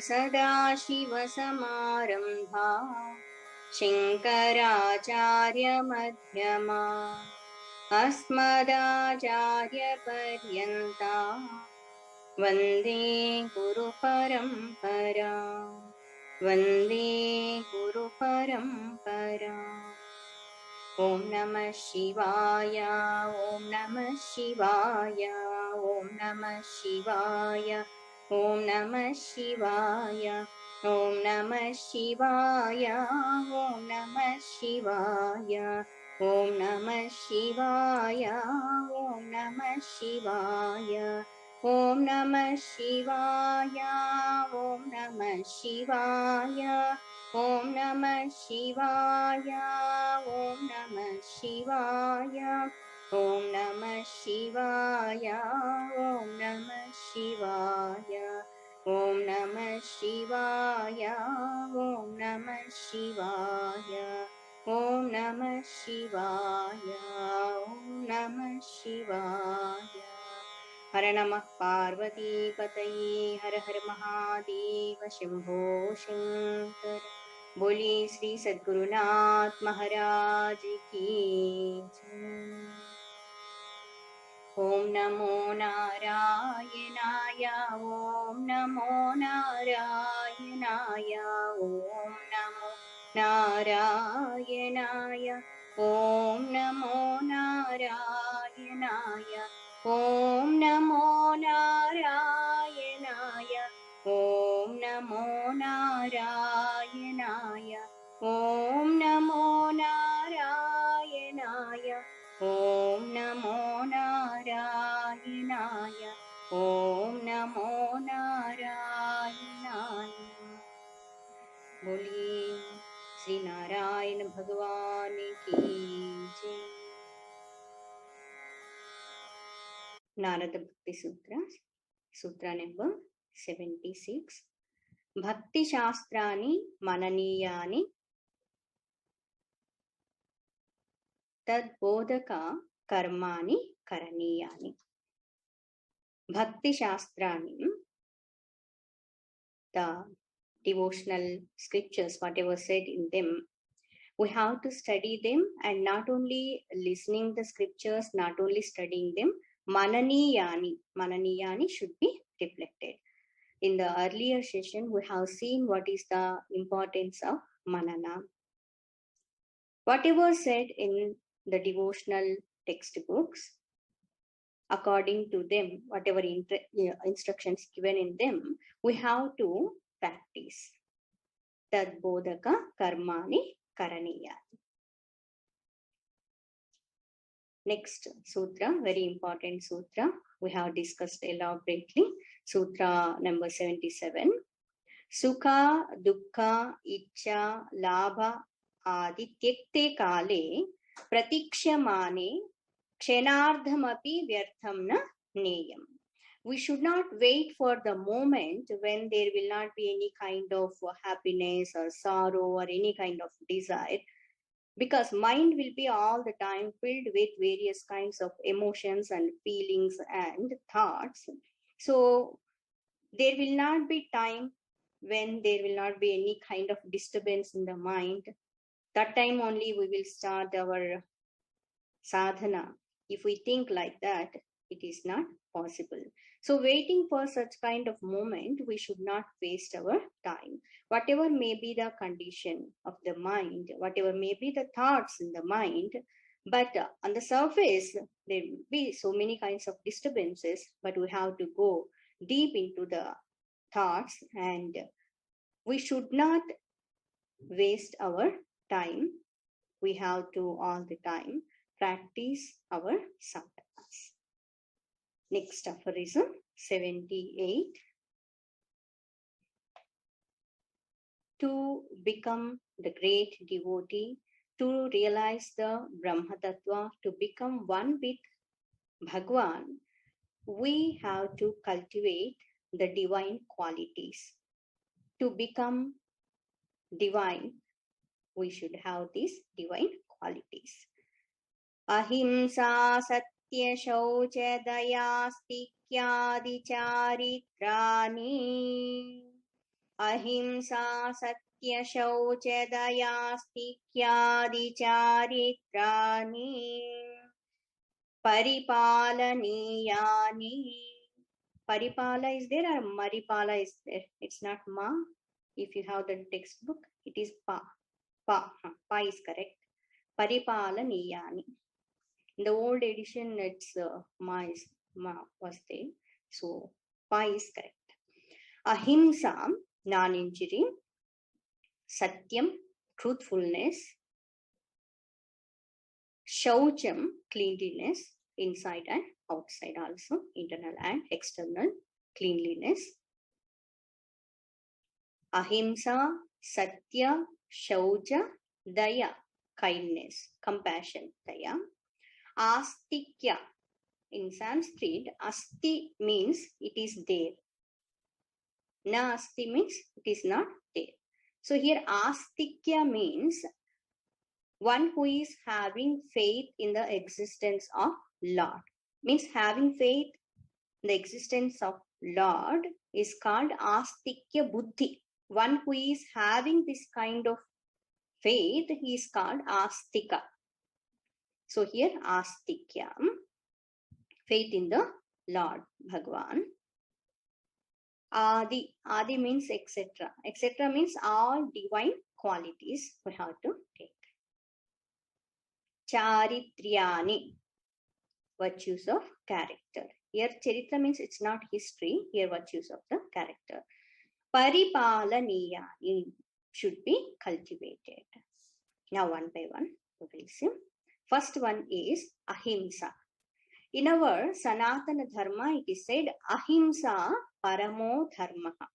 सदाशिवसमारम्भा शङ्कराचार्यमध्यमा अस्मदाचार्यपर्यन्ता वन्दे गुरुपरम्परा वन्दे गुरुपरम्परा। ॐ नमः शिवाय ॐ नमः शिवाय ॐ नमः शिवाय ॐ नमः शिवाय ॐ नमः शिवाय ॐ नमः शिवाय ॐ नमः शिवाय ॐ नमः शिवाय ॐ नमः शिवाय ॐ नमः शिवाय ॐ नमः शिवाय ॐ नमः शिवाय ॐ नमः शिवाय ॐ नमः शिवाय ॐ नमः शिवाय ॐ नमः शिवाय ॐ नमः शिवाय ॐ नमः शिवाय। हर नमः पार्वतीपतये हर हर महादेव शंभो शंकर। बोलिए श्री सद्गुरुनाथ महाराज की जय। ओम नमो नारायणाय ओम नमो नारायणाय ओम नमो नारायणाय ओम नमो नारायणाय ओम नमो नारायणाय ओम नमो नारायणाय ओम नमो नारायणाय ओम नमो नारायणाय ओम नमो नारायणाय। बोलिए श्री नारायण भगवान की जय। नारद भक्ति सूत्र सूत्र नंबर 76। भक्ति शास्त्राणि मननीयानि तद्बोधक कर्माणि करणीयानि। भक्ति शास्त्राणि, the devotional scriptures, whatever said in them, we have to study them, and not only listening the scriptures, not only studying them, mananiyani should be reflected. In the earlier session we have seen what is the importance of manana. Whatever said in the devotional textbooks, according to them, whatever instructions given in them, we have to practice. Tadbodhaka karmani karaniyani. Next sutra, very important sutra, we have discussed elaborately. Sutra number 77. Sukha dukkha ichcha labha adi tyekte kale pratikshmane kshenardhamapi vyartham na neyam. We should not wait for the moment when there will not be any kind of happiness or sorrow or any kind of desire, because mind will be all the time filled with various kinds of emotions and feelings and thoughts. So there will not be time when there will not be any kind of disturbance in the mind. That time only we will start our sadhana. If we think like that, it is not possible. So waiting for such kind of moment, we should not waste our time. Whatever may be the condition of the mind, whatever may be the thoughts in the mind, but on the surface there will be so many kinds of disturbances, but we have to go deep into the thoughts, and we should not waste our time. We have to all the time practice our sadhanas. Next aphorism 78. To become the great devotee, to realize the Brahma Tattva, to become one with Bhagwan, we have to cultivate the divine qualities. To become divine, we should have these divine qualities. Ahimsa satya shaucha daya stikhyadi charitrani ahimsa satya shaucha daya stikyadi charitrani paripalaniyani. Paripala is there or Maripala is there? It's not Ma. If you have the textbook, it is Pa. Pa is correct. Paripalaniyani. In the old edition, it's Ma was there. So Pa is correct. Ahimsa, non-injury. Satyam, truthfulness. Shaucham, cleanliness, inside and outside also, internal and external cleanliness. Ahimsa, Satya, Shaucha, Daya, kindness, compassion, Daya. Astikya, in Sanskrit, Asti means it is there. Na Asti means it is not there. So here Astikya means one who is having faith in the existence of Lord. Means having faith in the existence of Lord is called Astikya Buddhi. One who is having this kind of faith, he is called Astika. So here Astikya, faith in the Lord Bhagwan. Adi means etc. Etc. means all divine qualities we have to take. Charitriyani, virtues of character. Here Charitra means it's not history, here virtues of the character. Paripalaniyani should be cultivated. Now one by one we will see. First one is ahimsa. In our Sanatana Dharma, it is said ahimsa paramo dharmaha.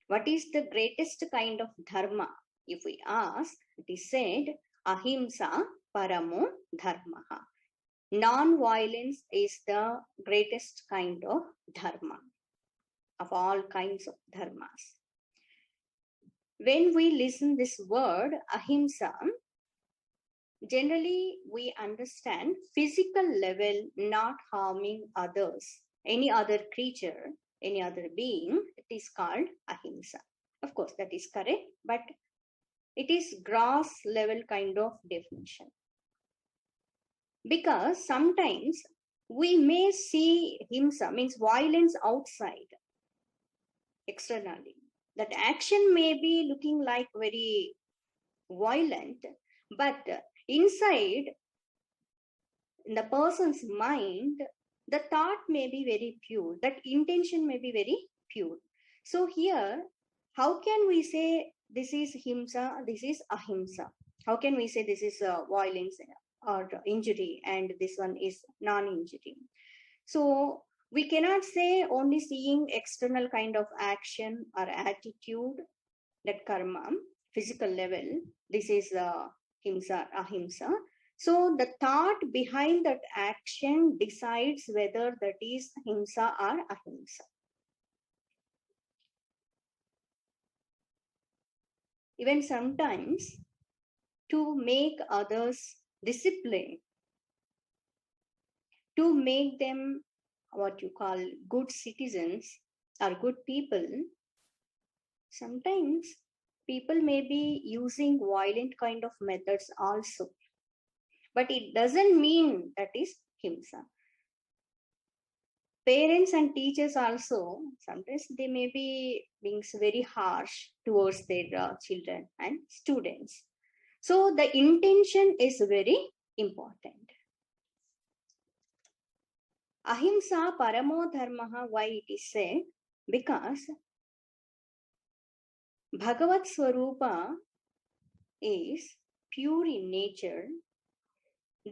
What is the greatest kind of dharma? If we ask, it is said ahimsa paramo dharmaha. Non-violence is the greatest kind of dharma of all kinds of dharmas. When we listen this word ahimsa, generally we understand physical level, not harming others, any other creature, any other being. It is called ahimsa. Of course, that is correct, but it is gross level kind of definition. Because sometimes we may see himsa, means violence outside, externally. That action may be looking like very violent, but inside, in the person's mind, the thought may be very pure. That intention may be very pure. So here, how can we say this is himsa, this is ahimsa? How can we say this is violence or injury and this one is non-injury? So we cannot say only seeing external kind of action or attitude, that karma, physical level, this is himsa, ahimsa. So the thought behind that action decides whether that is himsa or ahimsa. Even sometimes to make others disciplined, to make them what you call good citizens or good people, sometimes people may be using violent kind of methods also. But it doesn't mean that is himsa. Parents and teachers also, sometimes they may be being very harsh towards their children and students. So the intention is very important. Ahimsa paramo dharmaha, why it is said? Because Bhagavat Swarupa is pure in nature.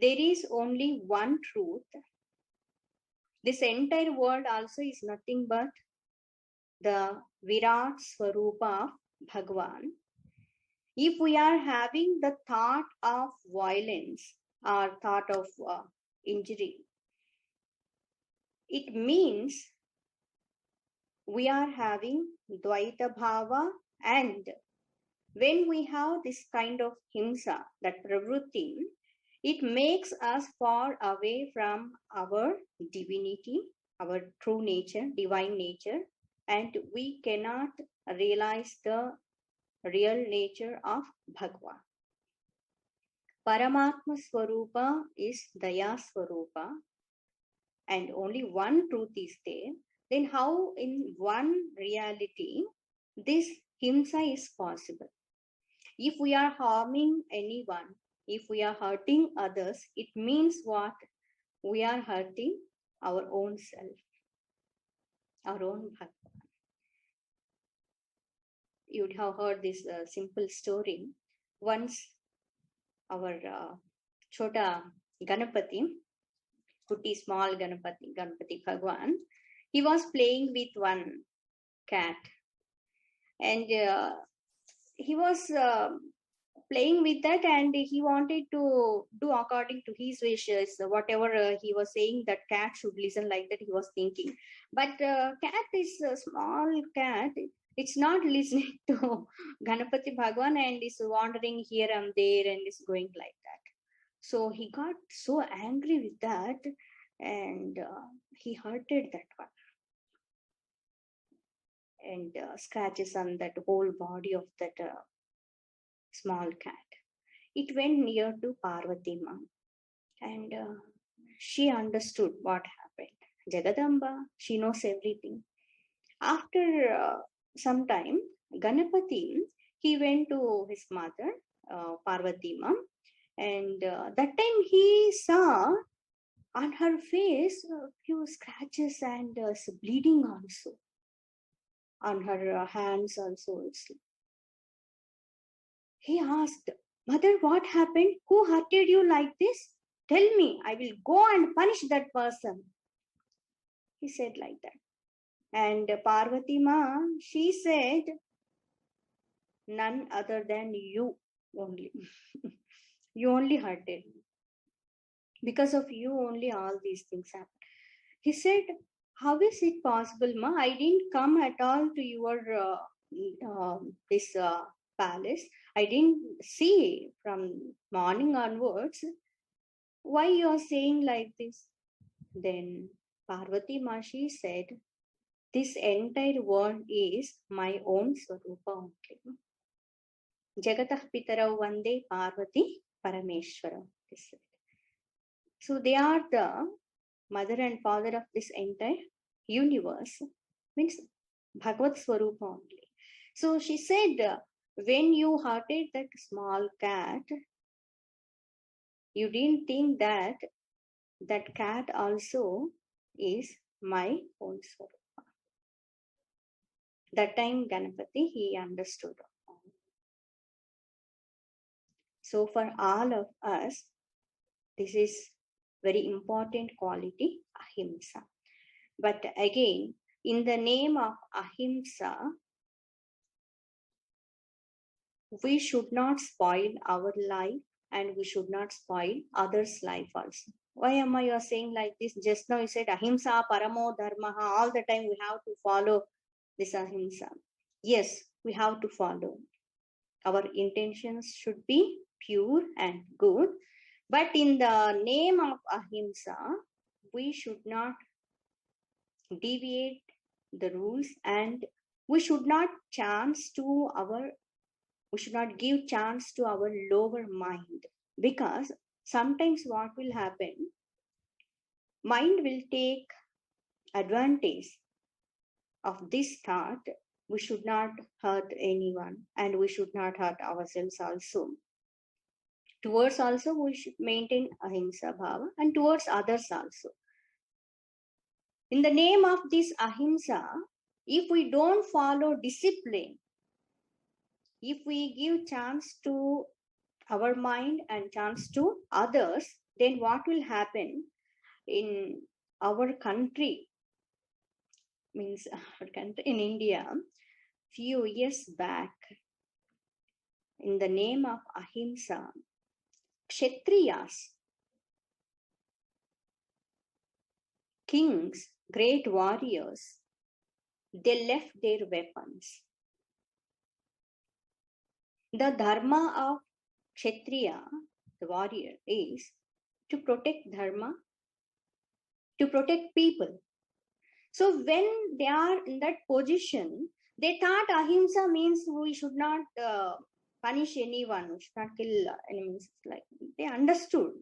There is only one truth. This entire world also is nothing but the Virat Swarupa of Bhagavan. If we are having the thought of violence or thought of injury, it means we are having Dvaita Bhava, and when we have this kind of himsa, that pravrutti, it makes us far away from our divinity, our true nature, divine nature. and we cannot realize the real nature of Bhagwan. Paramatma Swarupa is Daya Swarupa, and only one truth is there. Then how in one reality this himsa is possible? If we are harming anyone, if we are hurting others, it means what? We are hurting our own self, our own Bhagwan. You'd have heard this simple story. Once our Chota Ganapati, Putti small Ganapati Bhagwan, he was playing with one cat, and he was playing with that, and he wanted to do according to his wishes. Whatever he was saying, that cat should listen, like that he was thinking. But cat is a small cat. It's not listening to Ganapati Bhagwan and is wandering here and there and is going like that. So he got so angry with that, and he hurted that one, and scratches on that whole body of that small cat. It went near to Parvati Ma, and she understood what happened. Jagadamba, she knows everything. After some time, Ganapati, he went to his mother, Parvati Ma, and that time he saw on her face a few scratches and bleeding also. On her hands also. He asked, Mother, what happened? Who hurted you like this? Tell me, I will go and punish that person. He said like that. And Parvati Ma, she said, none other than you only. You only hurted me. Because of you only all these things happened. He said, how is it possible, Ma? I didn't come at all to your this palace. I didn't see from morning onwards. Why you are saying like this? Then Parvati Mashi said, this entire world is my own Swarupa only. Jagatah Pitarau Vande Parvati Parameshwara. So they are the mother and father of this entire universe, means Bhagavad Swarupa only. So she said, when you hurted that small cat, you didn't think that that cat also is my own Swarupa. That time Ganapati, he understood. So for all of us, this is very important quality, ahimsa. But again, in the name of ahimsa, we should not spoil our life and we should not spoil others' life also. Why am I saying like this? Just now you said ahimsa, paramo dharma. All the time we have to follow this ahimsa. Yes, we have to follow. Our intentions should be pure and good. But in the name of ahimsa, we should not deviate the rules, and we should not give chance to our lower mind, because sometimes what will happen, mind will take advantage of this thought. We should not hurt anyone and we should not hurt ourselves also. Towards also we should maintain ahimsa bhava, and towards others also. In the name of this ahimsa, if we don't follow discipline, if we give chance to our mind and chance to others, then what will happen in our country, means our country in India, few years back, in the name of ahimsa, kshatriyas, kings, great warriors, they left their weapons. The dharma of kshatriya, the warrior, is to protect dharma, to protect people. So when they are in that position, they thought ahimsa means we should not punish anyone, we should not kill enemies. Like they understood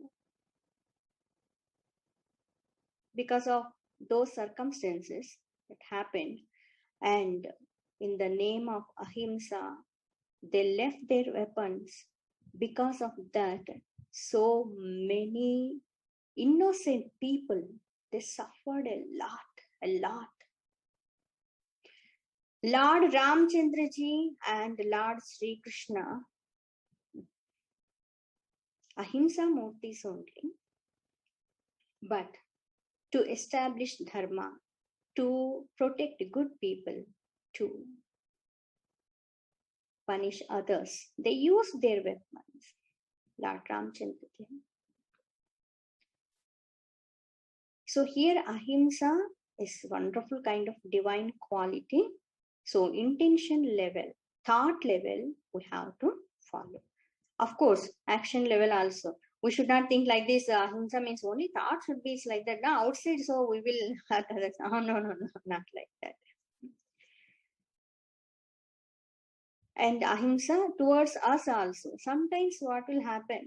because of those circumstances that happened, and in the name of ahimsa, they left their weapons. Because of that, so many innocent people, they suffered a lot. Lord Ramchandra ji and Lord Sri Krishna, ahimsa murtis only, but to establish dharma, to protect good people, to punish others, they used their weapons. Lord Ramchandra ji. So here ahimsa is wonderful kind of divine quality. So intention level, thought level, we have to follow. Of course, action level also. We should not think like this. Ahimsa means only thought should be like that. Now outside, so we will hurt others. Oh, no, not like that. And ahimsa towards us also. Sometimes what will happen?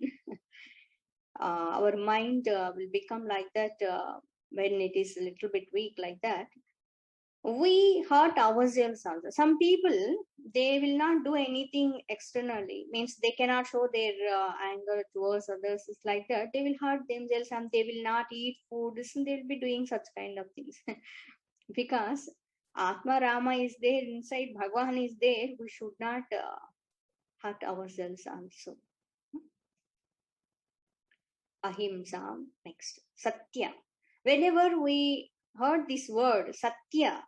Our mind will become like that when it is a little bit weak like that. We hurt ourselves also. Some people, they will not do anything externally, means they cannot show their anger towards others. It's like that. They will hurt themselves and they will not eat food. They'll be doing such kind of things. Because Atma Rama is there inside, Bhagwan is there. We should not hurt ourselves also. Ahimsa. Next, Satya. Whenever we heard this word, Satya,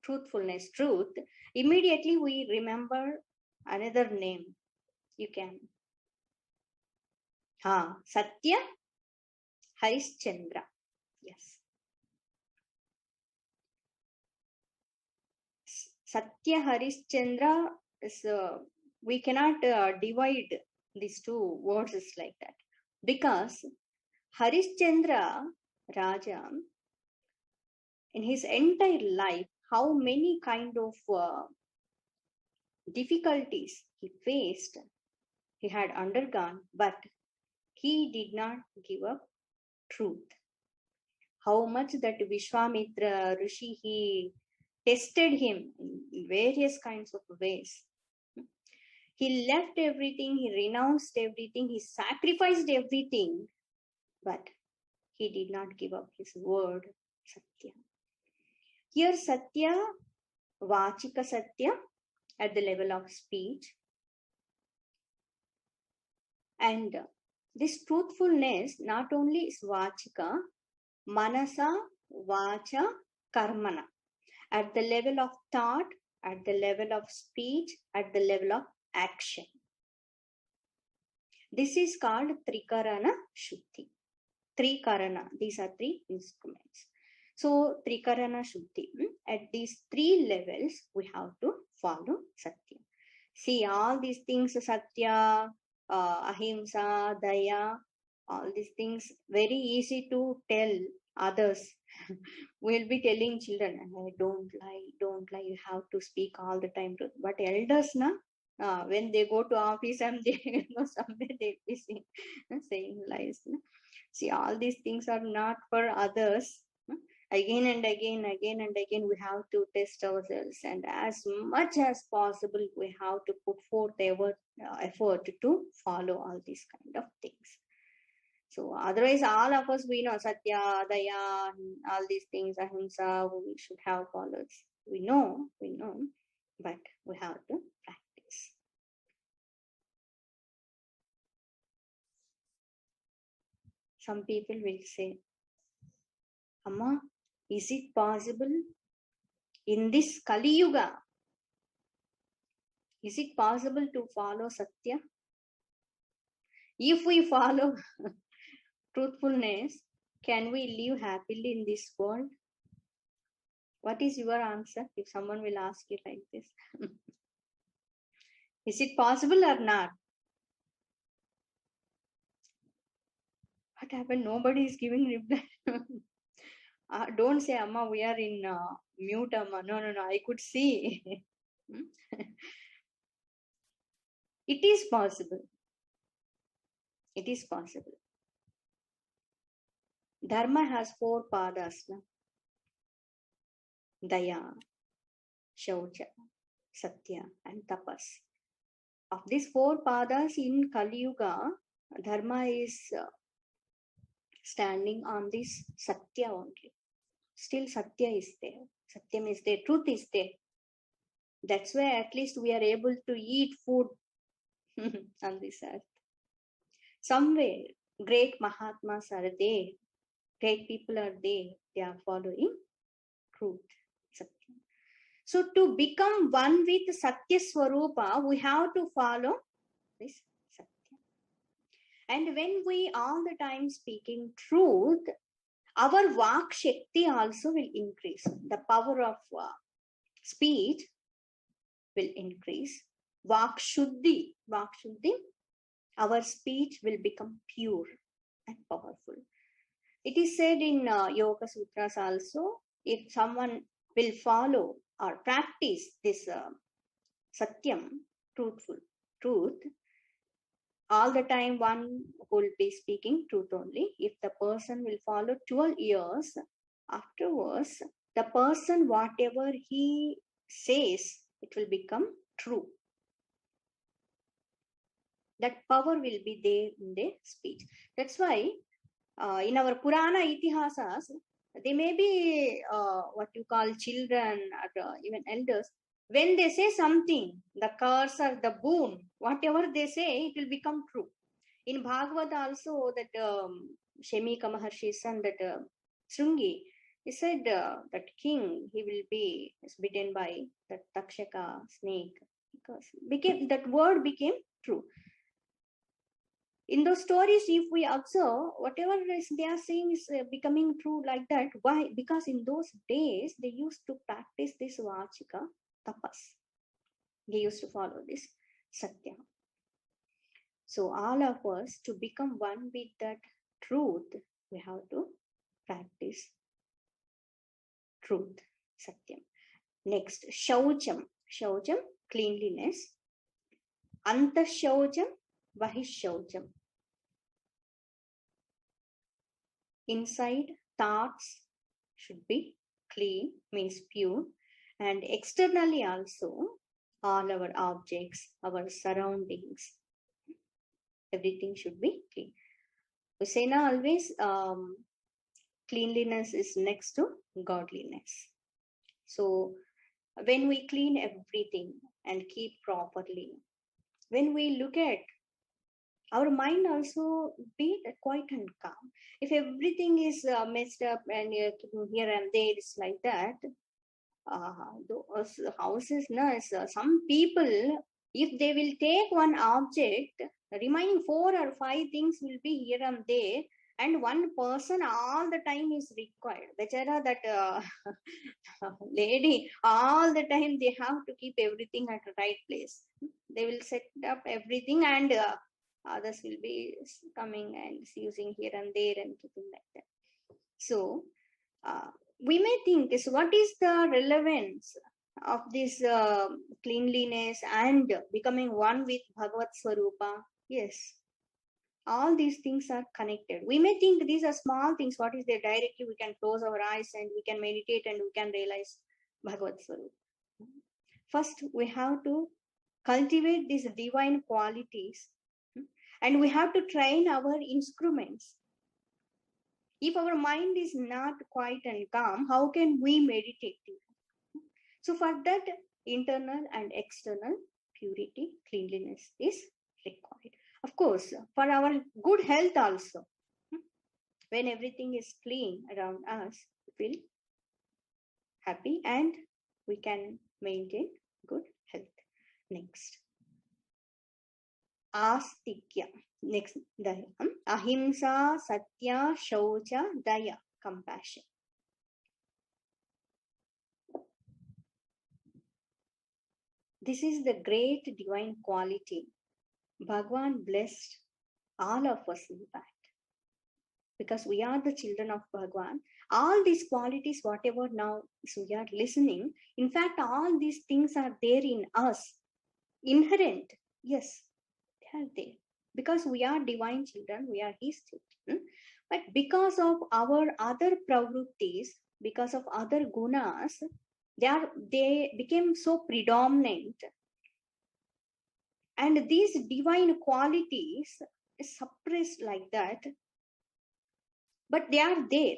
truthfulness, truth, immediately we remember another name. You can. Satya Harishchandra. Yes. Satya Harishchandra is, we cannot divide these two words like that. Because Harishchandra Raja, in his entire life, how many kind of difficulties he faced, he had undergone, but he did not give up truth. How much that Vishwamitra Rishi, he tested him in various kinds of ways. He left everything, he renounced everything, he sacrificed everything, but he did not give up his word, Satya. Here Satya, Vachika Satya, at the level of speech. And this truthfulness not only is Vachika, Manasa, Vacha, Karmana. At the level of thought, at the level of speech, at the level of action. This is called Trikarana Shuddhi. Trikarana, these are three instruments. So, Trikarana Shuddhi, at these three levels, we have to follow Satya. See, all these things, Satya, Ahimsa, Daya, all these things, very easy to tell others. We'll be telling children, don't lie, you have to speak all the time. But elders, when they go to office and they know somewhere they'll be saying lies. See, all these things are not for others. Again and again, we have to test ourselves, and as much as possible, we have to put forth our effort to follow all these kind of things. So otherwise, all of us, we know Satya, Daya, all these things, Ahimsa, we should have followed. We know, but we have to practice. Some people will say, Amma, is it possible in this Kali Yuga? Is it possible to follow Satya? If we follow truthfulness, can we live happily in this world? What is your answer if someone will ask you like this? Is it possible or not? What happened? Nobody is giving reply. Don't say, Amma, we are in mute, Amma. No, I could see. It is possible. It is possible. Dharma has 4 padas. Daya, Shaucha, Satya, and Tapas. Of these 4 padas in Kali Yuga, Dharma is standing on this Satya only. Still Satya is there. Satyam is there. Truth is there. That's why at least we are able to eat food on this earth. Somewhere, great Mahatmas are there. Great people are there. They are following truth. Satya. So to become one with Satya Swarupa, we have to follow this Satya. And when we all the time speaking truth, our Vak Shakti also will increase. The power of speech will increase. Vak Shuddhi, our speech will become pure and powerful. It is said in Yoga Sutras also, if someone will follow or practice this Satyam, truth, all the time one will be speaking truth only. If the person will follow 12 years, afterwards, the person, whatever he says, it will become true. That power will be there in their speech. That's why in our Purana Itihasas, they may be what you call children or even elders. When they say something, the curse or the boon, whatever they say, it will become true. In Bhagavad also, that Shemika Maharshi's son, that Srungi, he said that king, he will be bitten by that Takshaka snake, because that word became true. In those stories, if we observe, whatever they are saying is becoming true like that. Why? Because in those days, they used to practice this Vachika tapas. They used to follow this Satya. So all of us, to become one with that truth, we have to practice truth, Satyam. Next, Shaucham. Shaucham, cleanliness. Antashaucham, Vahishaucham. Inside, thoughts should be clean, means pure. And externally also, all our objects, our surroundings, everything should be clean. We say now always, cleanliness is next to godliness. So when we clean everything and keep properly, when we look at, our mind also be quiet and calm. If everything is messed up and here and there, it's like that. Those houses, some people, if they will take one object, remaining 4 or 5 things will be here and there, and one person all the time is required. Bechara, that lady, all the time they have to keep everything at the right place. They will set up everything, and others will be coming and using here and there and keeping like that. So we may think, what is the relevance of this cleanliness and becoming one with Bhagavad Swarupa? Yes, all these things are connected. We may think these are small things. What is there? Directly we can close our eyes and we can meditate and we can realize Bhagavad Swarupa. First, we have to cultivate these divine qualities, and we have to train our instruments. If our mind is not quiet and calm, how can we meditate? So for that, internal and external purity, cleanliness is required. Of course, for our good health also. When everything is clean around us, we feel happy and we can maintain good health. Next. Astikya. Next, Daya. Ahimsa, Satya, Shaucha, Daya, compassion. This is the great divine quality. Bhagwan blessed all of us in fact. Because we are the children of Bhagwan. All these qualities, whatever now so we are listening, in fact, all these things are there in us, inherent. Yes, they are there. Because we are divine children, we are his children. But because of our other pravrittis, because of other gunas, they became so predominant. And these divine qualities suppressed like that, but they are there.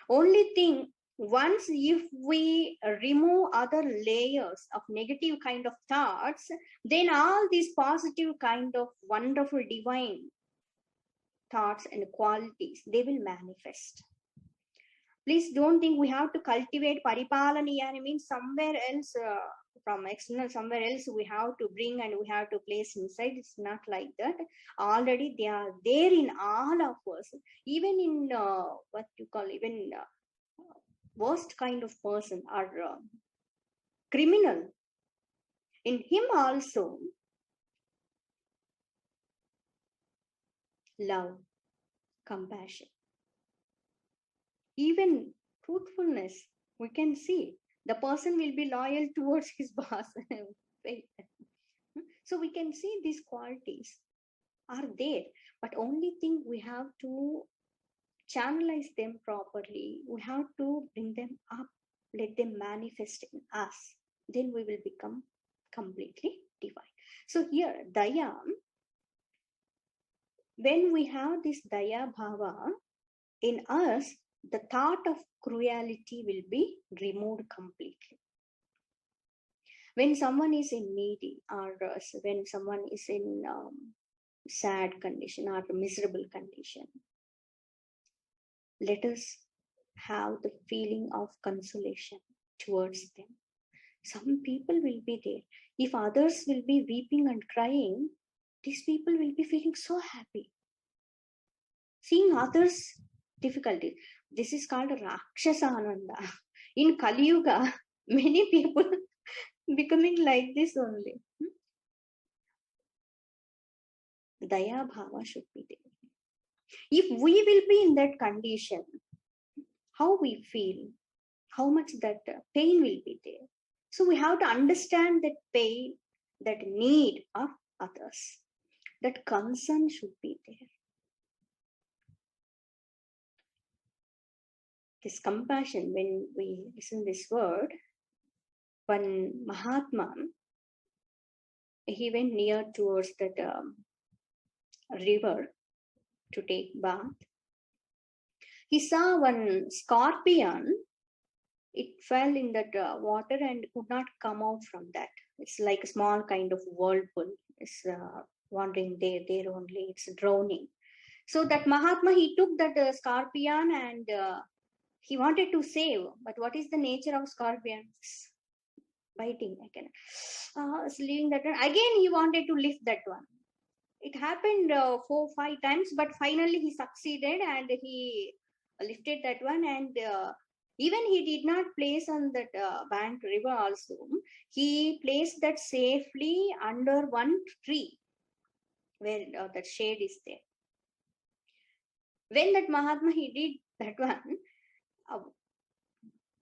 Only thing, once if we remove other layers of negative kind of thoughts, then all these positive kind of wonderful divine thoughts and qualities, they will manifest. Please don't think we have to cultivate paripalaniyani means somewhere else, from external somewhere else we have to bring and we have to place inside. It's not like that. Already they are there in all of us. Even in what you call, even worst kind of person or criminal, in him also love, compassion, even truthfulness, we can see the person will be loyal towards his boss. So we can see these qualities are there, but only thing we have to channelize them properly. We have to bring them up, let them manifest in us. Then we will become completely divine. So here, daya, when we have this daya bhava in us, the thought of cruelty will be removed completely. When someone is in needy, or when someone is in sad condition or miserable condition, let us have the feeling of consolation towards them. Some people will be there. If others will be weeping and crying, these people will be feeling so happy. Seeing others' difficulties. This is called Rakshasa Ananda. In Kali Yuga, many people becoming like this only. Daya Bhava should be there. If we will be in that condition, how we feel, how much that pain will be there. So we have to understand that pain, that need of others, that concern should be there. This compassion, when we listen this word, one Mahatma, he went near towards that river to take bath. He saw one scorpion. It fell in that water and could not come out from that. It's like a small kind of whirlpool. It's wandering there only. It's drowning. So that Mahatma, he took that scorpion and he wanted to save. But what is the nature of scorpions? Biting. I can leaving that one. Again, he wanted to lift that one. It happened 4-5 times, but finally he succeeded and he lifted that one. And even he did not place on that bank river also. He placed that safely under one tree where that shade is there. When that Mahatma, he did that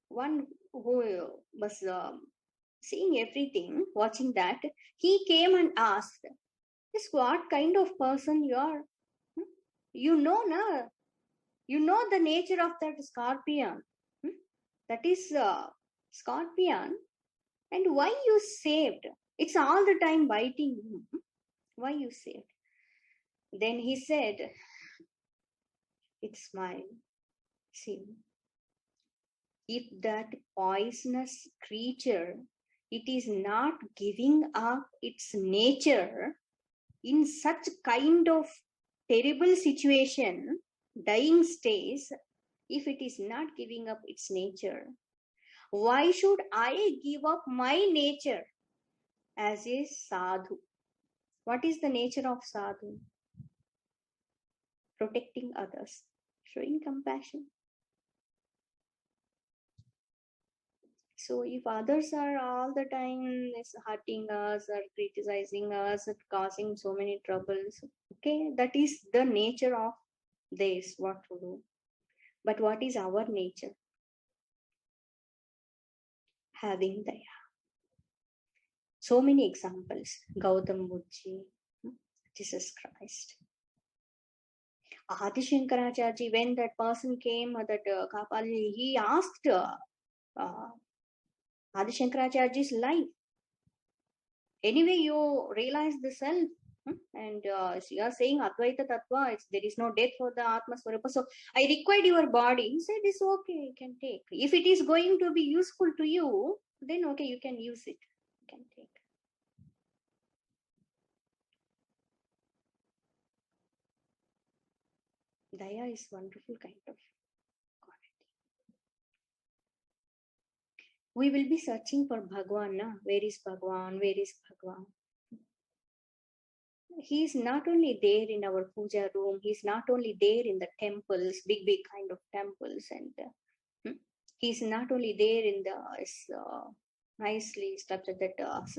one who was seeing everything, watching that, he came and asked, "This what kind of person you are? You know, na? You know the nature of that scorpion. That is scorpion. And why you saved? It's all the time biting you. Why you saved?" Then he said, "It's my sin. If that poisonous creature, it is not giving up its nature in such kind of terrible situation, dying stage, if it is not giving up its nature, why should I give up my nature as a sadhu?" What is the nature of sadhu? Protecting others, showing compassion. So if others are all the time hurting us or criticizing us or causing so many troubles, okay, that is the nature of this, what to do. But what is our nature? Having daya. So many examples. Gautam Buddha, Jesus Christ. Adi Shankaracharya, when that person came, that Kapali, he asked Adi Shankaracharya's life. Anyway, you realize the self. And you are saying Advaita Tattva, there is no death for the Atma Swarupa. So I required your body. He said, it's okay, you can take. If it is going to be useful to you, then okay, you can use it. You can take. Daya is wonderful kind of quality. We will be searching for Bhagwan. Na? Where is Bhagwan? Where is Bhagwan? He is not only there in our puja room. He is not only there in the temples, big kind of temples, and he is not only there in the nicely structured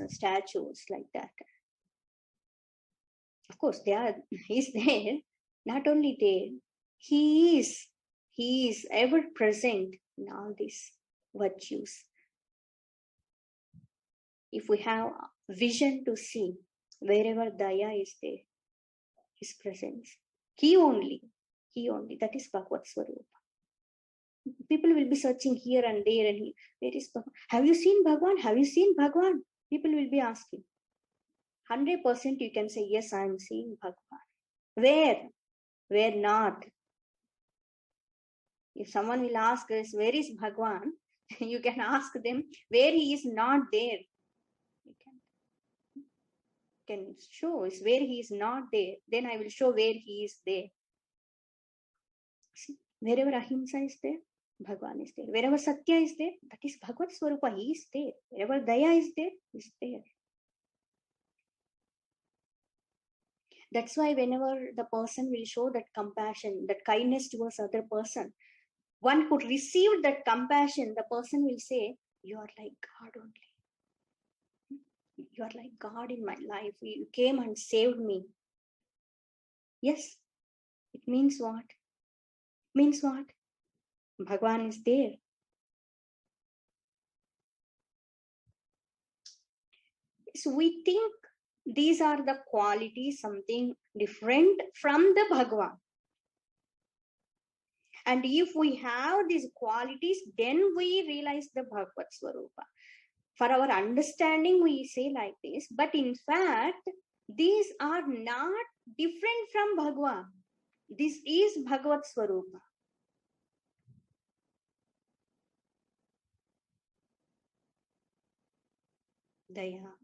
statues like that. Of course, he is there. Not only there, he is ever present in all these virtues. If we have vision to see, wherever daya is there, his presence. He only, that is Bhagavad Swarupa. People will be searching here and there, and where is Bhagwan? Have you seen Bhagwan? Have you seen Bhagwan? People will be asking. 100% you can say, yes, I am seeing Bhagwan. Where? Where not? If someone will ask us, where is Bhagwan? You can ask them, where he is not there. You can show us where he is not there. Then I will show where he is there. See, wherever Ahimsa is there, Bhagwan is there. Wherever Satya is there, that is Bhagavad Swarupa, he is there. Wherever Daya is there, he is there. That's why whenever the person will show that compassion, that kindness towards other person, one could receive that compassion, the person will say, you are like God only. You are like God in my life. You came and saved me. Yes, it means what? Means what? Bhagwan is there. So we think these are the qualities, something different from the Bhagwan. And if we have these qualities, then we realize the Bhagavad Swarupa. For our understanding, we say like this, but in fact, these are not different from Bhagwan. This is Bhagavad Swarupa. Daya.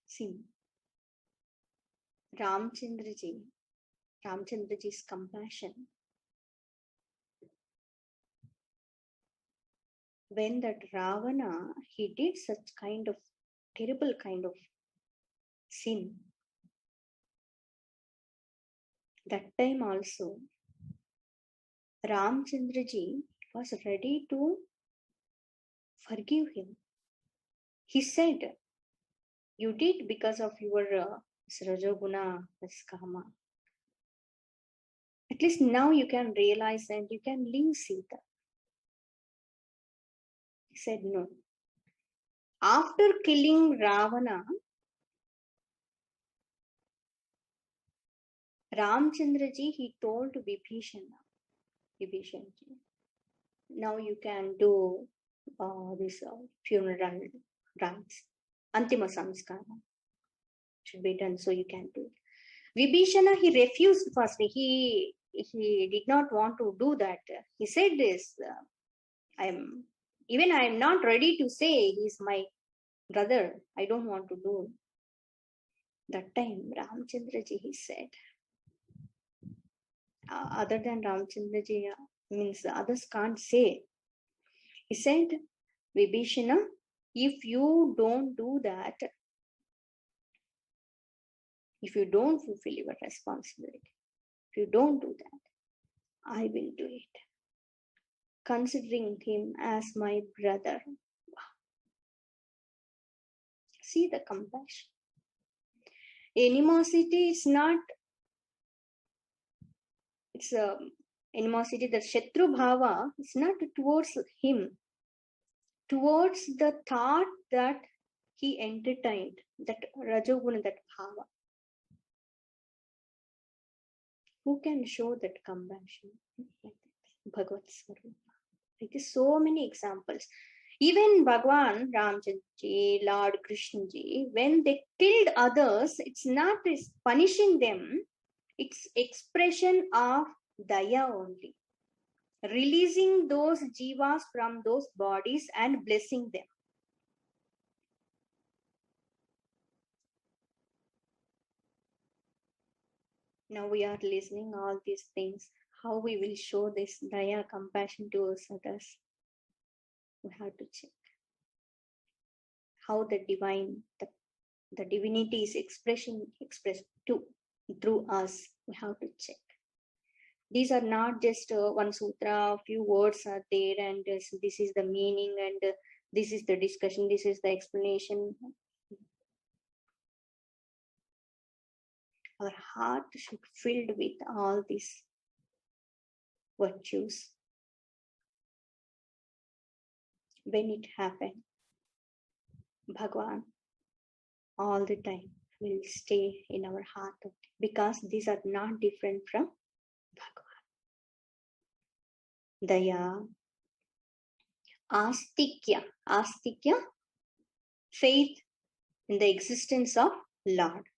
See, Ramchandraji's compassion. When that Ravana, he did such kind of terrible kind of sin. That time also, Ramchandraji was ready to forgive him. He said, you did because of your Rajoguna, Kama. At least now you can realize and you can leave Sita. He said no. After killing Ravana, Ramchandraji, he told Vibhishana, now you can do this funeral rites. Antima Samskara should be done, so you can do it. Vibhishana, he refused first. He did not want to do that. He said this, I am not ready to say he's my brother. I don't want to do. That time, Ramchandraji, he said, other than Ramchandraji, means the others can't say. He said, Vibhishana, if you don't do that, if you don't fulfill your responsibility, if you don't do that, I will do it. Considering him as my brother. See the compassion. Animosity is not It's animosity, that Shatru Bhava is not towards him, towards the thought that he entertained, that Rajoguna, that Bhava. Who can show that compassion? Bhagavad Swarupa. Like this, so many examples. Even Bhagwan Ramchandji, Lord Krishnaji, when they killed others, it's not punishing them, it's expression of daya only. Releasing those jivas from those bodies and blessing them. Now we are listening all these things. How we will show this daya, compassion towards others? We have to check. How the divine, the divinity is expressed through us. We have to check. These are not just one sutra, a few words are there, and this is the meaning, and this is the discussion, this is the explanation. Our heart should be filled with all these virtues. When it happens, Bhagwan all the time will stay in our heart, because these are not different from Bhagwan. Daya, astikya, faith in the existence of Lord.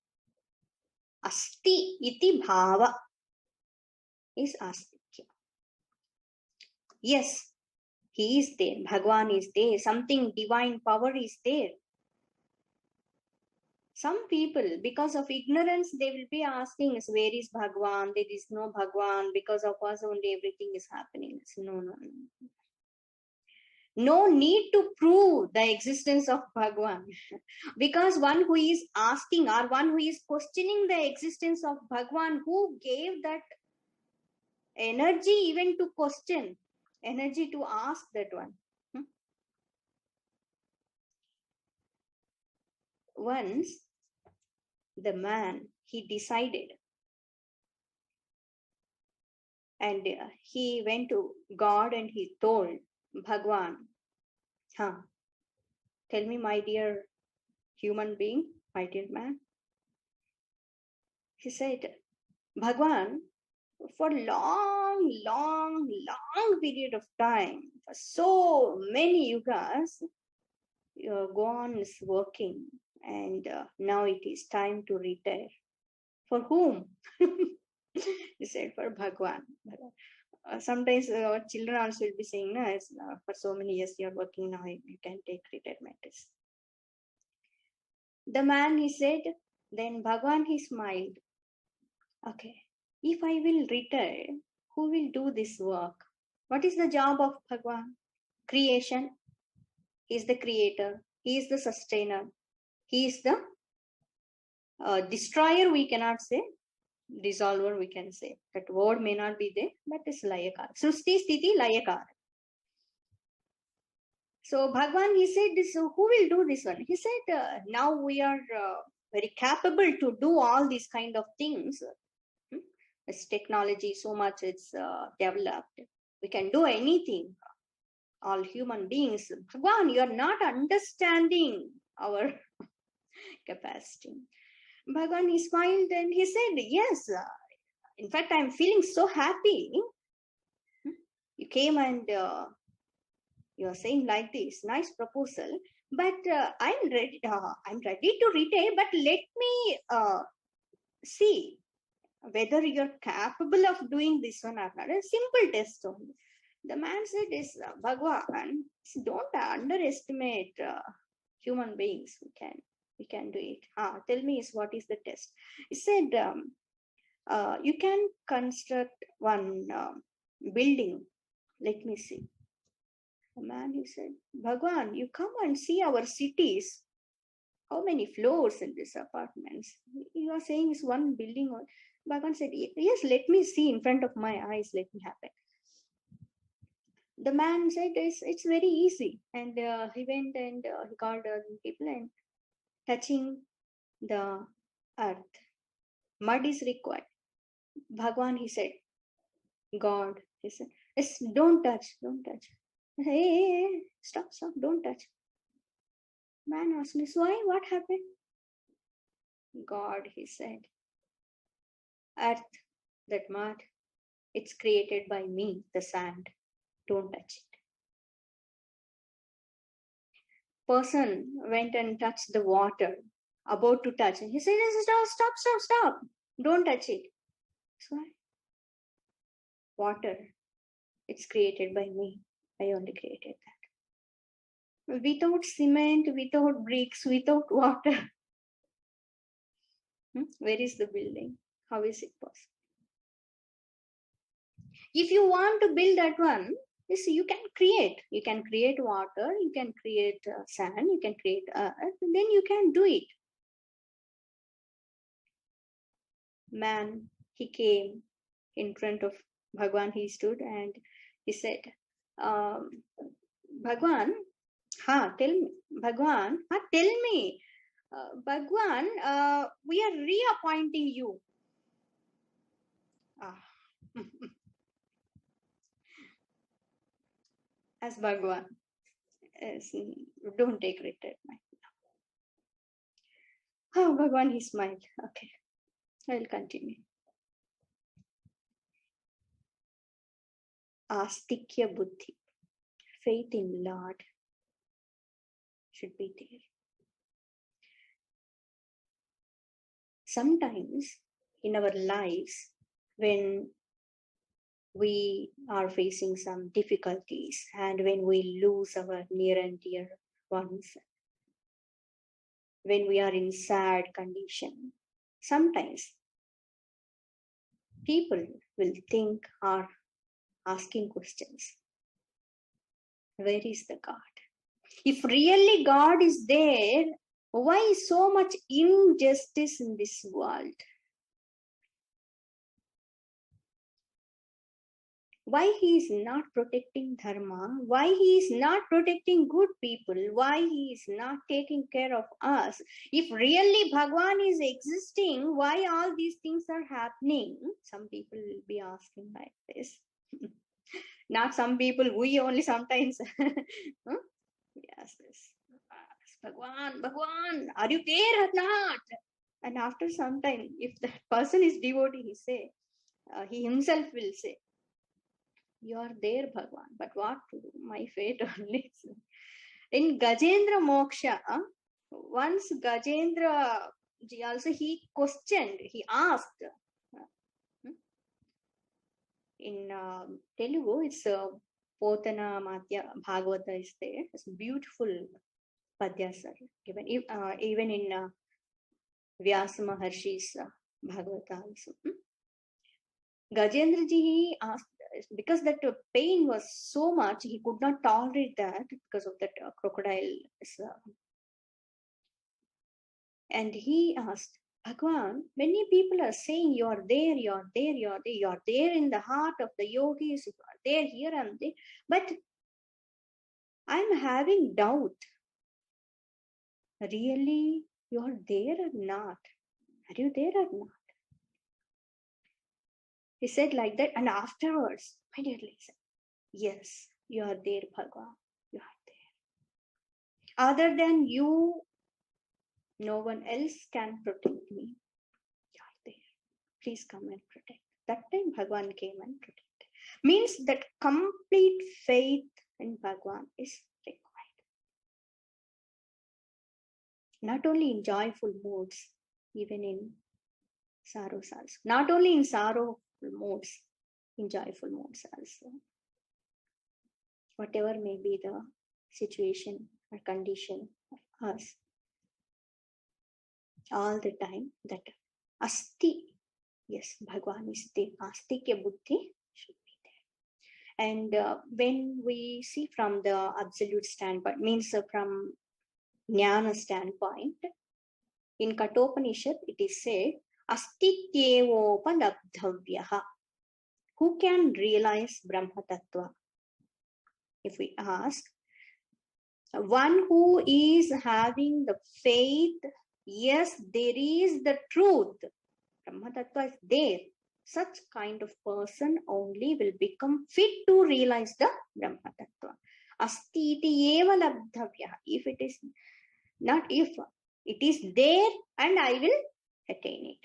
Asti iti bhava is astikya. Yes, he is there, Bhagwan is there, something divine power is there. Some people, because of ignorance, they will be asking us, where is Bhagwan? There is no Bhagwan. Because of us only everything is happening. No. No need to prove the existence of Bhagwan. Because one who is asking, or one who is questioning the existence of Bhagwan, who gave that energy even to question, energy to ask that one. Once, the man, he decided, and he went to God and he told Bhagwan, tell me, my dear human being, my dear man. He said, Bhagwan, for long period of time, for so many yugas, Gone is working, and now it is time to retire. For whom? He said, for Bhagwan. Sometimes our children also will be saying, no, for so many years you are working, now you can take retirement. The man, he said, then Bhagwan, he smiled. Okay, if I will retire, who will do this work? What is the job of Bhagwan? Creation. He is the creator. He is the sustainer. He is the destroyer, we cannot say. Dissolver, we can say. That word may not be there, but it's layakar. Srushti, sthiti, layakar. So Bhagwan, he said, this, who will do this one? He said, now we are very capable to do all these kind of things. It's technology, so much it's developed. We can do anything. All human beings. Bhagwan, you are not understanding our capacity. Bhagwan, he smiled and he said, yes, in fact, I'm feeling so happy. You came and you are saying like this, nice proposal, but I'm ready to retire, but let me see whether you're capable of doing this one or not. A simple test only. The man said, is Bhagwan, don't underestimate human beings. We can do it. Tell me, what is the test? He said, you can construct one building. Let me see. The man, he said, Bhagwan, you come and see our cities. How many floors in these apartments? You are saying it's one building. Bhagwan said, yes, let me see in front of my eyes. Let me happen. The man said, it's very easy. And he went and he called people and touching the earth. Mud is required. Bhagwan, he said, God, he said, yes, don't touch, don't touch. I said, hey, stop, don't touch. Man asked me, so why? What happened? God, he said, earth, that mud, it's created by me, the sand. Don't touch it. Person went and touched the water, about to touch it. He said, stop. Don't touch it. So water, it's created by me. I only created that. Without cement, without bricks, without water, where is the building? How is it possible? If you want to build that one, you can create. You can create water, you can create sand, you can create earth, then you can do it. Man, he came in front of Bhagwan, he stood and he said, Bhagwan, tell me, Bhagwan, tell me, Bhagwan, we are reappointing you. As Bhagwan, don't take retirement. Bhagwan, he smiled. Okay, I will continue. Astikya buddhi, faith in Lord should be there. Sometimes in our lives, when we are facing some difficulties and when we lose our near and dear ones, when we are in sad condition, sometimes people will think or asking questions. Where is the God? If really God is there, why so much injustice in this world? Why he is not protecting dharma? Why he is not protecting good people? Why he is not taking care of us? If really Bhagwan is existing, why all these things are happening? Some people will be asking like this. Not some people, we only sometimes. Yes. Bhagwan, are you there or not? And after some time, if that person is devotee, he himself will say, you are there, Bhagwan, but what to do? My fate only. In Gajendra Moksha, once Gajendra ji also, he questioned, he asked. In Telugu, it's Potana Matya Bhagavata is there. It's beautiful padyas are given. Even in Vyasa Maharshi's Bhagavata also. Gajendra ji, he asked, because that pain was so much, he could not tolerate that because of that crocodile. And he asked, Bhagwan, many people are saying you are there, you are there, you are there, you are there in the heart of the yogis, you are there, here and there. But I'm having doubt. Really, you are there or not? Are you there or not? He said like that, and afterwards, immediately he said, yes, you are there, Bhagwan. You are there. Other than you, no one else can protect me. You are there. Please come and protect. That time Bhagwan came and protected. Means that complete faith in Bhagwan is required. Not only in joyful moods, even in sorrows also. Not only in sorrowful moods, in joyful moods also. Whatever may be the situation or condition of us, all the time that asti, yes, Bhagwan is there. Astikya buddhi should be there. And when we see from the absolute standpoint, means from jnana standpoint, in Katopanishad it is said, astityevopadabdhavyaha. Who can realize Brahma Tattva? If we ask, one who is having the faith, yes, there is the truth. Brahma Tattva is there. such kind of person only will become fit to realize the Brahma Tattva. Asti iti eva labdhavya. If it is not, if it is there and I will attain it.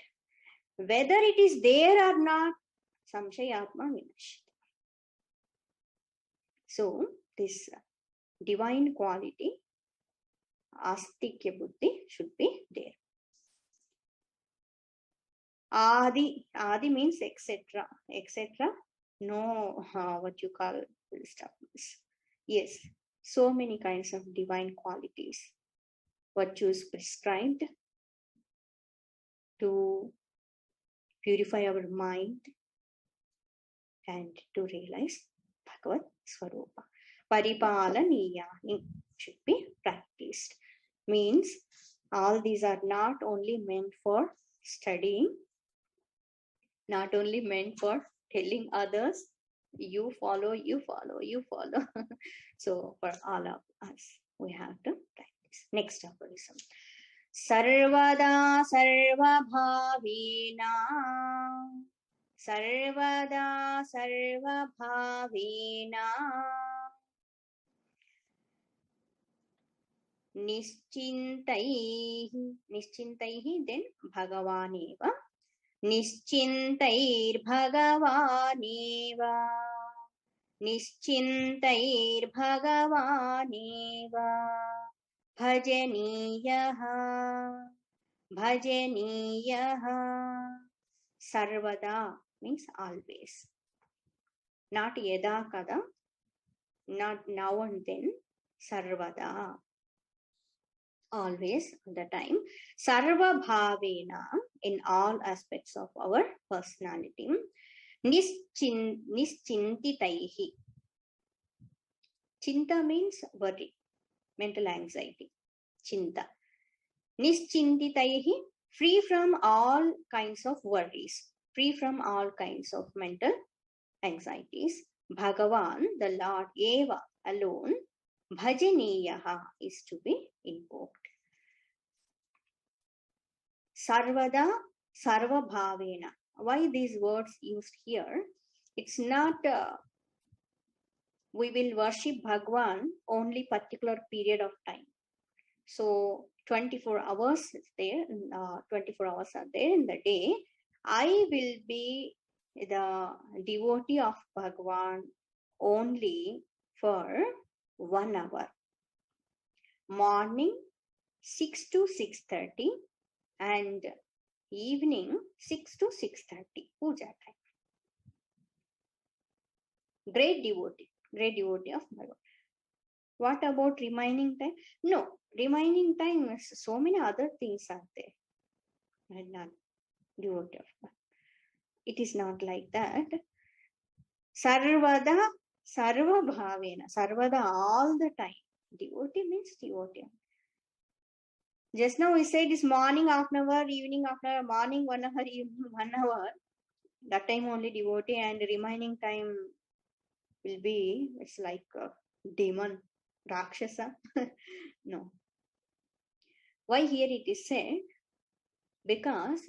Whether it is there or not, samshayatma vinashita. So, this divine quality, astikya buddhi, should be there. Adi means etc. etc. No, what you call full stop. Yes, so many kinds of divine qualities, virtues prescribed to purify our mind and to realize Bhagavad Swarupa. Paripalaniyani should be practiced. Means all these are not only meant for studying, not only meant for telling others, you follow, you follow, you follow. So for all of us, we have to practice. Next aphorism. Sarvada sarva bhavena. Sarvada sarva bhavena. Nischintaihi, then Bhagavaneva. Nischintairбхагаванева. Nischintairбхагаванева. Bhajaniyaha. Bhajaniyaha. Sarvada means always. Not yada kada, not now and then. Sarvada. Always, all the time. Sarva bhavena, in all aspects of our personality. Nischintitaihi. Chinta means worry, mental anxiety. Chinta. Nischintitaihi, free from all kinds of worries, free from all kinds of mental anxieties. Bhagavan, the Lord, eva, alone. Bhajaniyaha is to be invoked. Sarvada, sarva bhavena. Why these words used here? It's not we will worship Bhagwan only particular period of time. So 24 hours is there, 24 hours are there in the day. I will be the devotee of Bhagwan only for 1 hour. Morning 6 to 6:30 and evening 6 to 6:30. Puja time. Great devotee of Bhagwan. What about remaining time? No, remaining time is so many other things are there. And not devotee of Bhagwan. It is not like that. Sarvada, sarva bhavena, sarvada all the time. Devotee means devotee. Just now we said this morning half an hour, evening half an hour, morning 1 hour, evening 1 hour. That time only devotee, and remaining time will be, it's like a demon, Rakshasa. No. Why here it is said? Because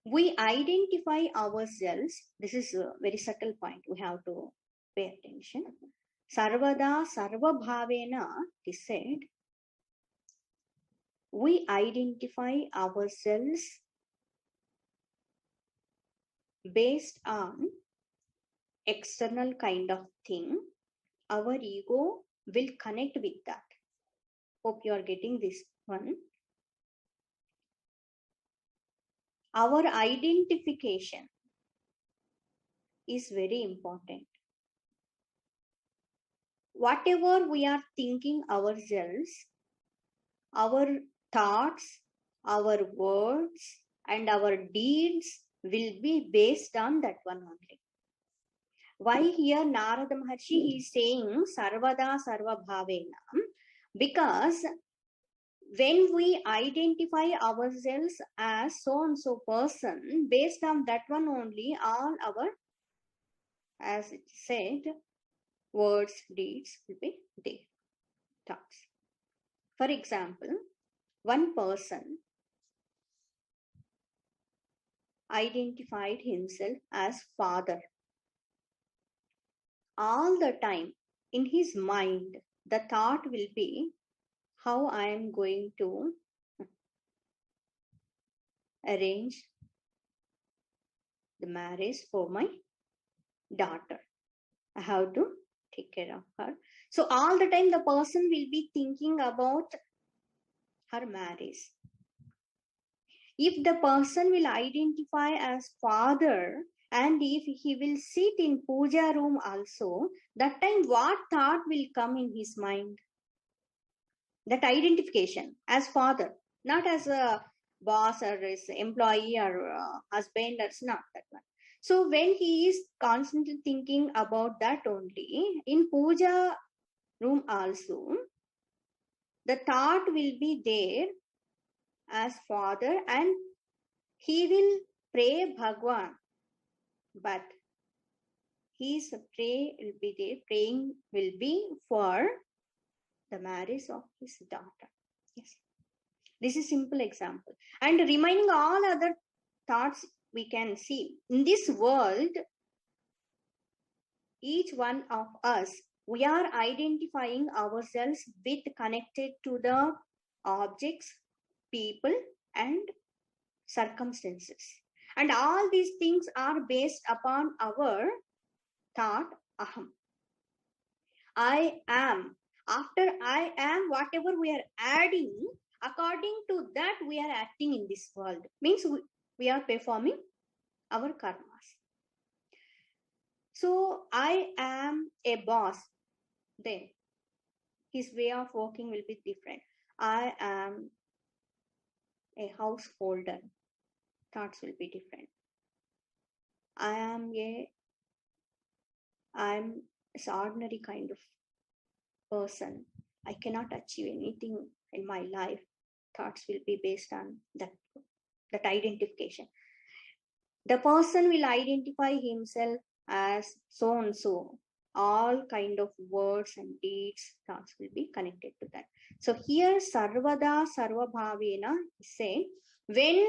we identify ourselves. This is a very subtle point. We have to pay attention. Sarvada, sarva bhavena, it is said. We identify ourselves based on external kind of thing. Our ego will connect with that. Hope you are getting this one. Our identification is very important. Whatever we are thinking ourselves, our thoughts, our words, and our deeds will be based on that one only. Why here Narada Maharshi is saying Sarvada Sarva Bhavena? Because when we identify ourselves as so and so person, based on that one only, all our, as it said, words, deeds will be there. Thoughts. For example, one person identified himself as father. All the time in his mind, the thought will be how I am going to arrange the marriage for my daughter. I have to take care of her. So all the time the person will be thinking about her marriage. If the person will identify as father, and if he will sit in puja room also, that time what thought will come in his mind? That identification as father, not as a boss or as employee or husband, that's not that one. So when he is constantly thinking about that only, in puja room also, the thought will be there as father, and he will pray Bhagwan, but his pray will be there, praying will be for the marriage of his daughter. Yes, this is simple example. And remaining all other thoughts we can see in this world, each one of us, we are identifying ourselves with connected to the objects, people, and circumstances. And all these things are based upon our thought, aham. I am. After I am, whatever we are adding, according to that we are acting in this world. Means we are performing our karmas. So I am a boss, then his way of working will be different. I am a householder, thoughts will be different. I'm an ordinary kind of person. I cannot achieve anything in my life. Thoughts will be based on that identification. The person will identify himself as so and so. All kind of words and deeds, thoughts will be connected to that. So here sarvada sarvabhavena say, when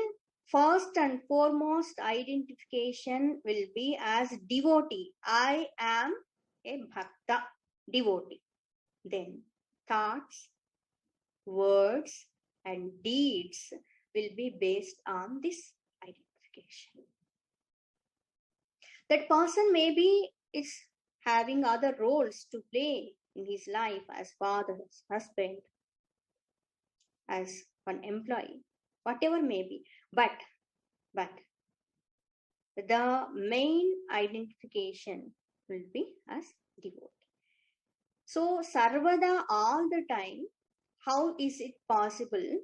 first and foremost identification will be as devotee, I am a bhakta, devotee, then thoughts, words and deeds will be based on this identification. That person maybe is having other roles to play in his life, as father, as husband, as an employee, whatever may be. But the main identification will be as devotee. So sarvada, all the time, how is it possible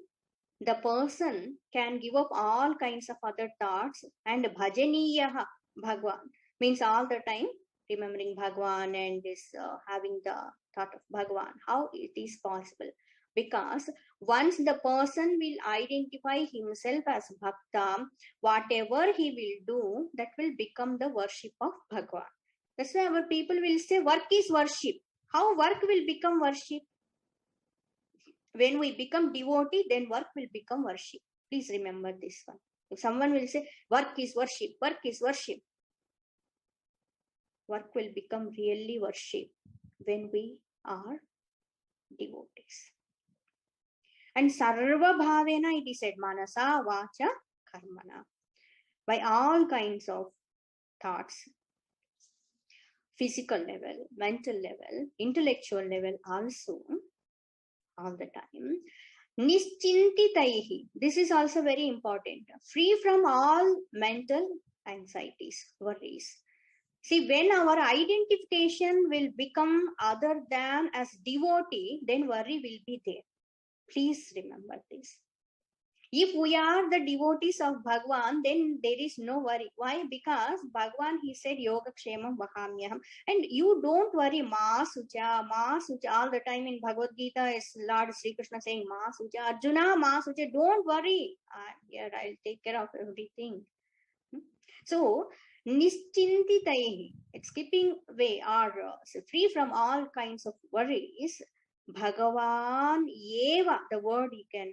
the person can give up all kinds of other thoughts and bhajaniyaha Bhagwan, means all the time remembering Bhagwan and this having the thought of Bhagwan? How it is possible? Because once the person will identify himself as bhakta, whatever he will do, that will become the worship of Bhagwan. That's why our people will say work is worship. How work will become worship? When we become devotee, then work will become worship. Please remember this one. If someone will say work is worship, work is worship, work will become really worship when we are devotees. And sarva bhavena, it is said, manasa, vacha, karmana. By all kinds of thoughts, physical level, mental level, intellectual level also, all the time. Nischintitaihi. This is also very important. Free from all mental anxieties, worries. See, when our identification will become other than as devotee, then worry will be there. Please remember this. If we are the devotees of Bhagwan, then there is no worry. Why? Because Bhagwan, he said, Yoga Kshemam Vahamyaham. And you don't worry, Ma Sucha, all the time in Bhagavad Gita is Lord Sri Krishna saying, Ma Sucha, Arjuna, Ma Sucha, don't worry. Here I'll take care of everything. So, Nischintitaihi, skipping away or free from all kinds of worries, Bhagavan Eva, the word you can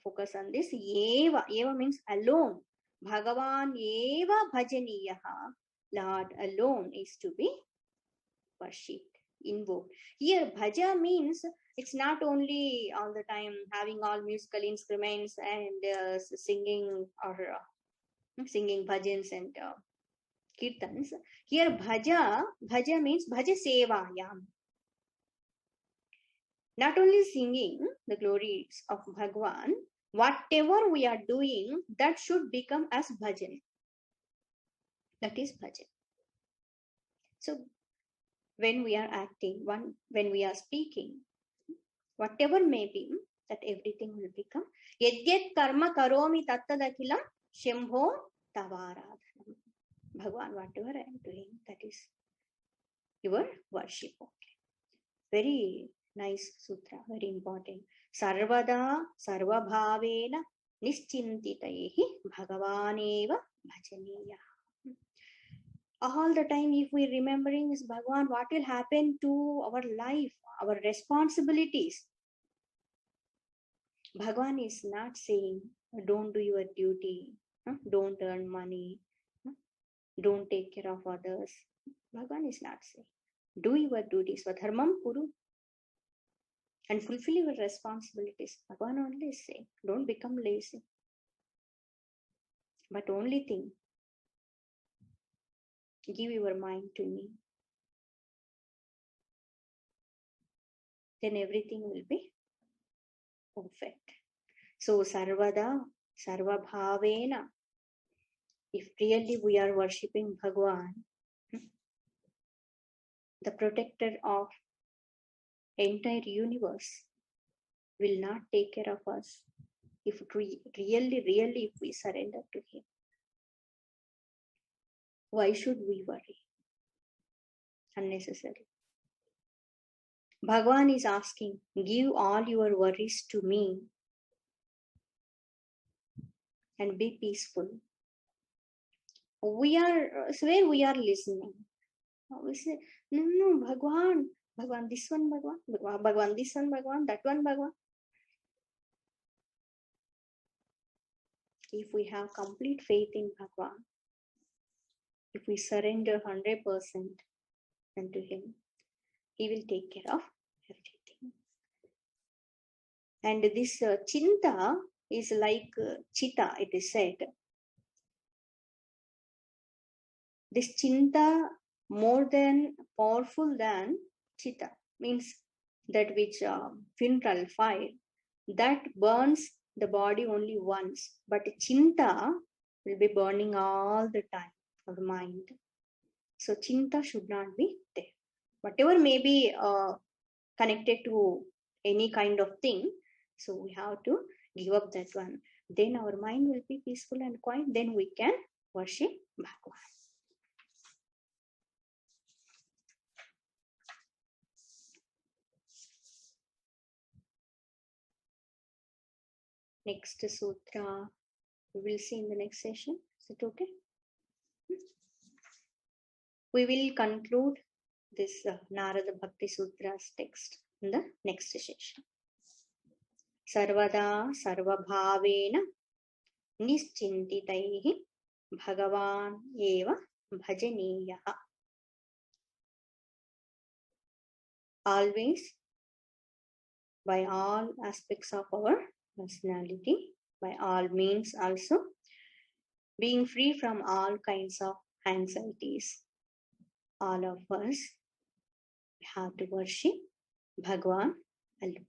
focus on this, Eva. Eva means alone. Bhagavan eva bhajaniyaha. Lord alone is to be worshipped, invoked. Here, bhaja means it's not only all the time having all musical instruments and singing or singing bhajans and kirtans. Here, bhaja means bhaja sevayam. Not only singing the glories of Bhagwan, whatever we are doing, that should become as bhajan. That is bhajan. So, when we are acting, when we are speaking, whatever may be, that everything will become yadyat karma karomi tattadakilam shambho tavaradhanam. Bhagwan, whatever I am doing, that is your worship. Okay. Very nice sutra, very important. Sarvada sarvabhavena nischintitaihi bhagavaneva bhajaniya. All the time, if we remembering is Bhagwan, what will happen to our life, our responsibilities? Bhagwan is not saying, don't do your duty, don't earn money, don't take care of others. Bhagwan is not saying, do your duties, Swadharmam Kuru, and fulfill your responsibilities. Bhagwan only is saying, don't become lazy. But only thing, give your mind to me. Then everything will be perfect. So, Sarvada, Sarvabhavena, if really we are worshipping Bhagwan, the protector of entire universe will not take care of us if really if we surrender to him. Why should we worry unnecessarily? Bhagwan is asking, give all your worries to me and be peaceful. We are listening. We say, no, Bhagwan, this one, Bhagwan, this one, Bhagwan, that one, Bhagwan. If we have complete faith in Bhagwan, if we surrender 100% unto him, he will take care of everything. And this chinta is like chita, it is said. This chinta more than powerful than chita, means that which funeral fire, that burns the body only once, but chinta will be burning all the time of the mind. So chinta should not be there. Whatever may be connected to any kind of thing, so we have to give up that one. Then our mind will be peaceful and quiet. Then we can worship Bhagwan. Next sutra we will see in the next session. Is it okay? We will conclude this Narada Bhakti Sutras text in the next session. Sarvada sarvabhavena nischintitaihi Bhagavan eva bhajaniyaha. Always, by all aspects of our personality, by all means also, being free from all kinds of anxieties. All of us have to worship Bhagwan alone.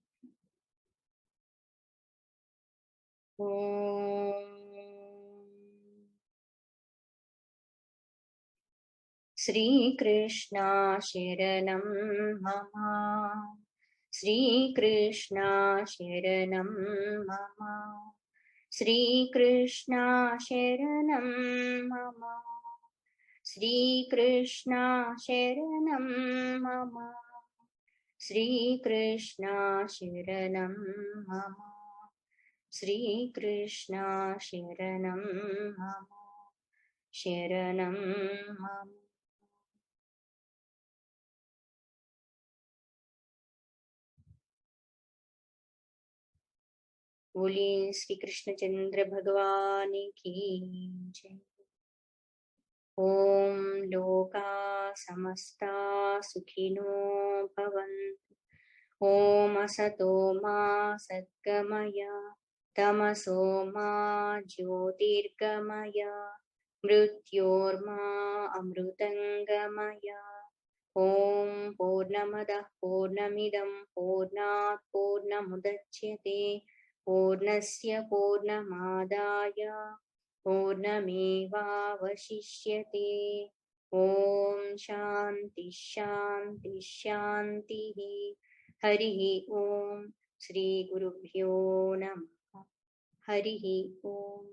Shri Krishna Sharanam Mama. Shri Krishna Sharanam Mama. Shri Krishna Sharanam Mama. Shri Krishna Sharanam Mama. Shri Krishna Sharanam Mama. Shri Krishna Sharanam Mama. Sharanam Mama. बोलिए श्री कृष्ण चंद्र भगवान की जय। ओम लोका समस्ता सुखिनो भवन्तु। ओम असतो मा सद्गमय तमसो मा ज्योतिर्गमय मृत्योर्मा अमृतंगमय। ओम पूर्णमदः पूर्णमिदं पूर्णात् पूर्णमुदच्यते पूर्णस्य पूर्णमादाय पूर्णमेवावशिष्यते। ओम शांति शांति शांतिः। हरिः ओम। श्री गुरुभ्यो नमः। हरिः ओम।